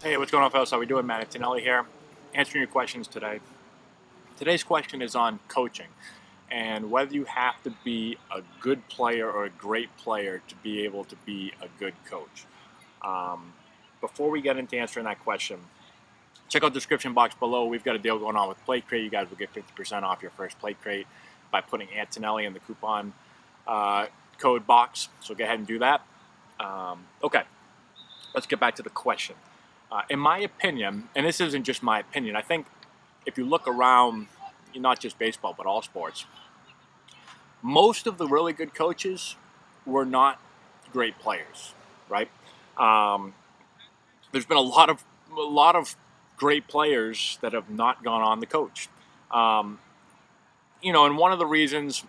Hey, what's going on, fellas? How we doing? Matt Antonelli here, answering your questions today. Today's question is on coaching and whether you have to be a good player or a great player to be able to be a good coach. Um, Before we get into answering that question, check out the description box below. We've got a deal going on with Plate Crate. You guys will get 50% off your first Plate Crate by putting Antonelli in the coupon code box. So go ahead and do that. Okay, let's get back to the question. In my opinion, and this isn't just my opinion, I think if you look around, not just baseball, but all sports, most of the really good coaches were not great players, right? Um, there's been a lot of great players that have not gone on to coach. Um, and one of the reasons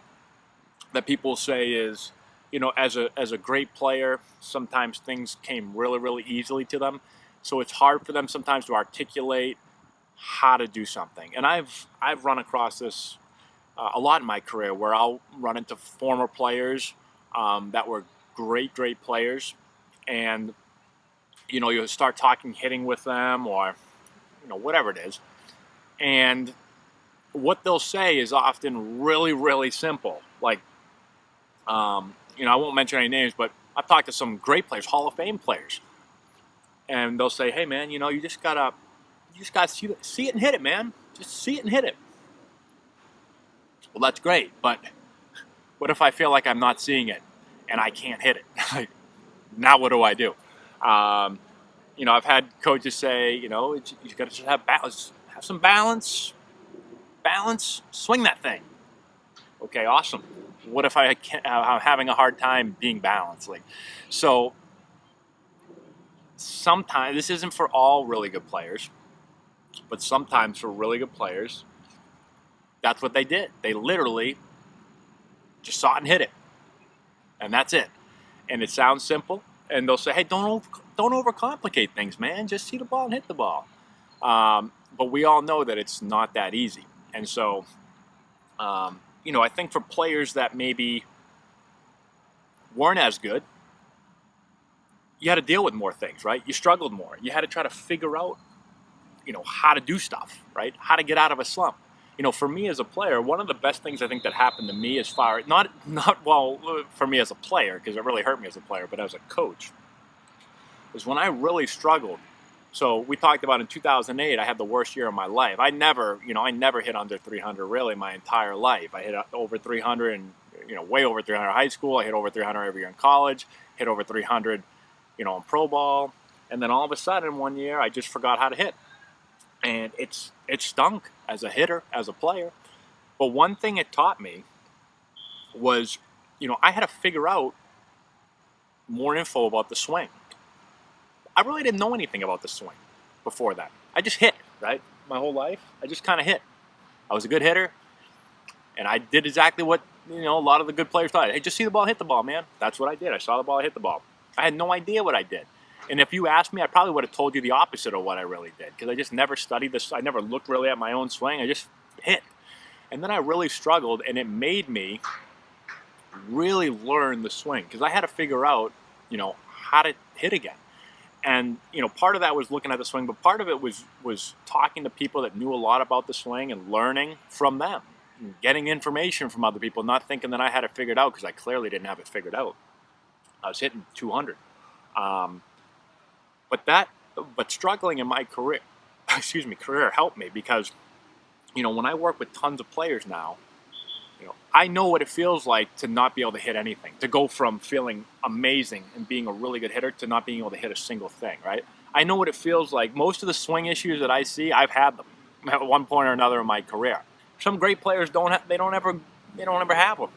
that people say is, as a great player, sometimes things came really, really easily to them. So it's hard for them sometimes to articulate how to do something. And I've run across this a lot in my career, where I'll run into former players that were great players, and you'll start talking hitting with them, or whatever it is, and what they'll say is often really, really simple. Like, I won't mention any names, but I've talked to some great players, Hall of Fame players, and they'll say, "Hey, man, you just gotta see it and hit it, man. Just see it and hit it." Well, that's great, but what if I feel like I'm not seeing it and I can't hit it? Like, now what do I do? Um, I've had coaches say, you got to just have balance, have some balance, swing that thing. Okay, awesome. What if I'm having a hard time being balanced? So sometimes, this isn't for all really good players, but sometimes for really good players, that's what they did. They literally just saw it and hit it, and that's it. And it sounds simple. And they'll say, "Hey, don't overcomplicate things, man. Just see the ball and hit the ball." But we all know that it's not that easy. And so, I think for players that maybe weren't as good, you had to deal with more things, right? You struggled more. You had to try to figure out, how to do stuff, right? How to get out of a slump. For me as a player, one of the best things I think that happened to me, as far not well for me as a player, because it really hurt me as a player, but as a coach, is when I really struggled. So we talked about in 2008, I had the worst year of my life. I never hit under 300 really my entire life. I hit over 300 and, way over 300 in high school. I hit over 300 every year in college, hit over 300, in pro ball. And then all of a sudden one year, I just forgot how to hit. And it stunk as a hitter, as a player. But one thing it taught me was, I had to figure out more info about the swing. I really didn't know anything about the swing before that. I just hit, right? My whole life, I just kind of hit. I was a good hitter, and I did exactly what, a lot of the good players thought. Hey, just see the ball, hit the ball, man. That's what I did. I saw the ball, I hit the ball. I had no idea what I did. And if you asked me, I probably would have told you the opposite of what I really did, because I just never studied this. I never looked really at my own swing. I just hit. And then I really struggled, and it made me really learn the swing, because I had to figure out, how to hit again. And part of that was looking at the swing, but part of it was talking to people that knew a lot about the swing and learning from them, and getting information from other people, not thinking that I had it figured out, because I clearly didn't have it figured out. I was hitting 200. Um, but struggling in my career, career helped me, because when I work with tons of players now, I know what it feels like to not be able to hit anything, to go from feeling amazing and being a really good hitter to not being able to hit a single thing, right? I know what it feels like. Most of the swing issues that I see, I've had them at one point or another in my career. Some great players they don't ever have them.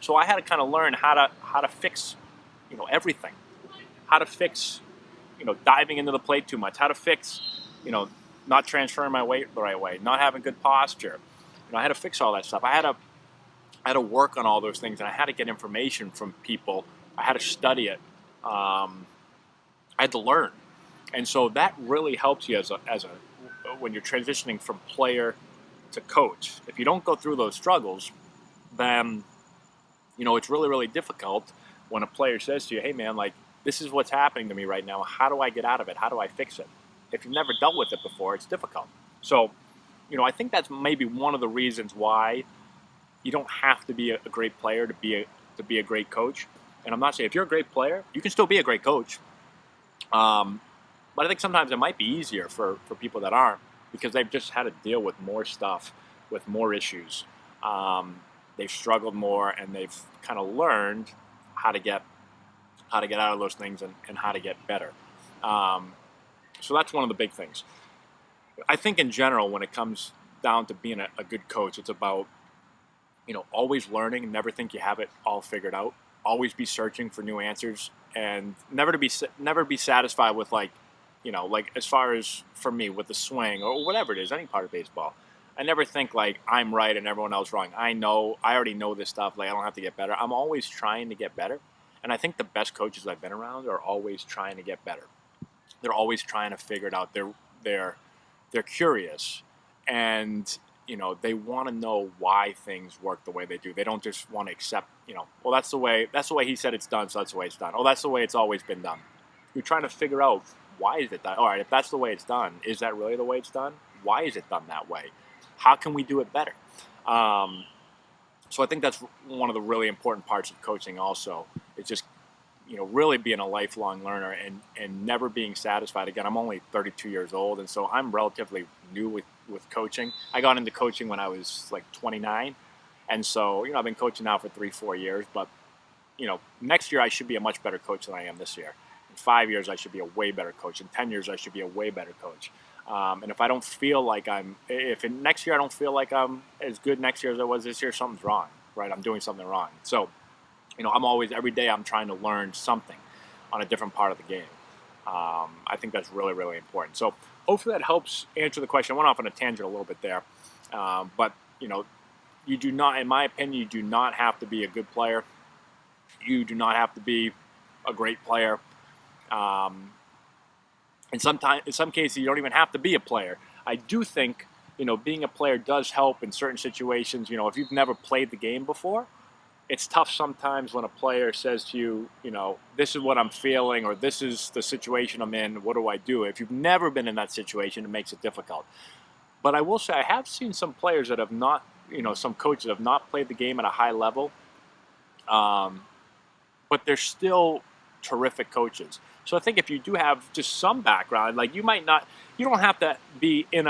So I had to kind of learn how to fix, everything. How to fix, diving into the plate too much. How to fix, not transferring my weight the right way, not having good posture. I had to fix all that stuff. I had to work on all those things, and I had to get information from people. I had to study it. I had to learn, and so that really helps you when you're transitioning from player to coach. If you don't go through those struggles, then it's really, really difficult when a player says to you, "Hey, man, like, this is what's happening to me right now. How do I get out of it? How do I fix it?" if you've never dealt with it before, it's difficult. So, I think that's maybe one of the reasons why you don't have to be a great player to be a great coach. And I'm not saying if you're a great player, you can still be a great coach. But I think sometimes it might be easier for people that aren't, because they've just had to deal with more stuff, with more issues. They've struggled more, and they've kind of learned how to get out of those things and how to get better. So that's one of the big things. I think in general, when it comes down to being a good coach, it's about always learning, never think you have it all figured out. Always be searching for new answers, and never be satisfied with like as far as for me with the swing or whatever it is, any part of baseball. I never think like I'm right and everyone else wrong. I already know this stuff. Like I don't have to get better. I'm always trying to get better, and I think the best coaches I've been around are always trying to get better. They're always trying to figure it out. They're curious, and they want to know why things work the way they do. They don't just want to accept, well, that's the way he said it's done, so that's the way it's done. Oh, that's the way it's always been done. You're trying to figure out, why is it done? All right, if that's the way it's done, is that really the way it's done? Why is it done that way? How can we do it better? So I think that's one of the really important parts of coaching also. It's just, really being a lifelong learner and never being satisfied. Again, I'm only 32 years old, and so I'm relatively new with coaching. I got into coaching when I was like 29, and so I've been coaching now for 3-4 years. But next year I should be a much better coach than I am this year. In 5 years I should be a way better coach. In 10 years I should be a way better coach. And if I don't feel like next year I don't feel like I'm as good next year as I was this year, something's wrong, right? I'm doing something wrong. So I'm always, every day I'm trying to learn something on a different part of the game. I think that's really, really important. So hopefully that helps answer the question. I went off on a tangent a little bit there. But, you do not, in my opinion, you do not have to be a good player. You do not have to be a great player. In some cases, you don't even have to be a player. I do think, being a player does help in certain situations. If you've never played the game before, it's tough sometimes when a player says to you, this is what I'm feeling, or this is the situation I'm in, what do I do? If you've never been in that situation, it makes it difficult. But I will say I have seen some players that have not, some coaches have not played the game at a high level, but they're still terrific coaches. So I think if you do have just some background, like you don't have to be in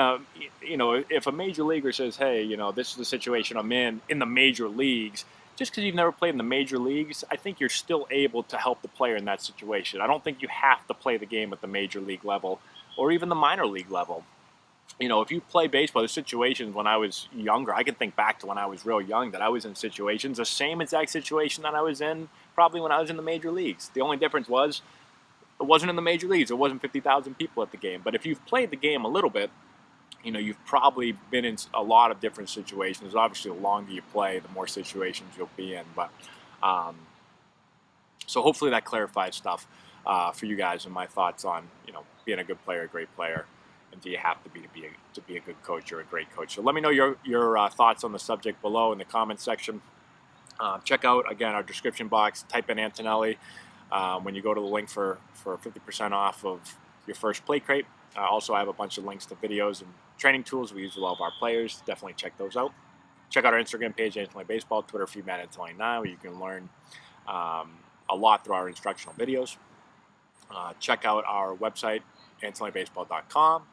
if a major leaguer says, hey, this is the situation I'm in the major leagues, just because you've never played in the major leagues, I think you're still able to help the player in that situation. I don't think you have to play the game at the major league level or even the minor league level. If you play baseball, there's situations when I was younger, I can think back to when I was real young that I was in situations, the same exact situation that I was in probably when I was in the major leagues. The only difference was it wasn't in the major leagues. It wasn't 50,000 people at the game. But if you've played the game a little bit, you've probably been in a lot of different situations. Obviously, the longer you play, the more situations you'll be in. But so hopefully that clarifies stuff for you guys and my thoughts on being a good player, a great player, and do you have to be a good coach or a great coach? So let me know your thoughts on the subject below in the comments section. Check out again our description box. Type in Antonelli when you go to the link for 50% off of your first play crate. Also, I have a bunch of links to videos and training tools we use with all of our players. Definitely check those out. Check out our Instagram page, Antonelli Baseball, Twitter, FeedMan29, where you can learn a lot through our instructional videos. Check out our website, AntonelliBaseball.com,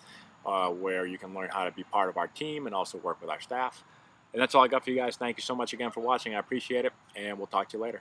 where you can learn how to be part of our team and also work with our staff. And that's all I got for you guys. Thank you so much again for watching. I appreciate it, and we'll talk to you later.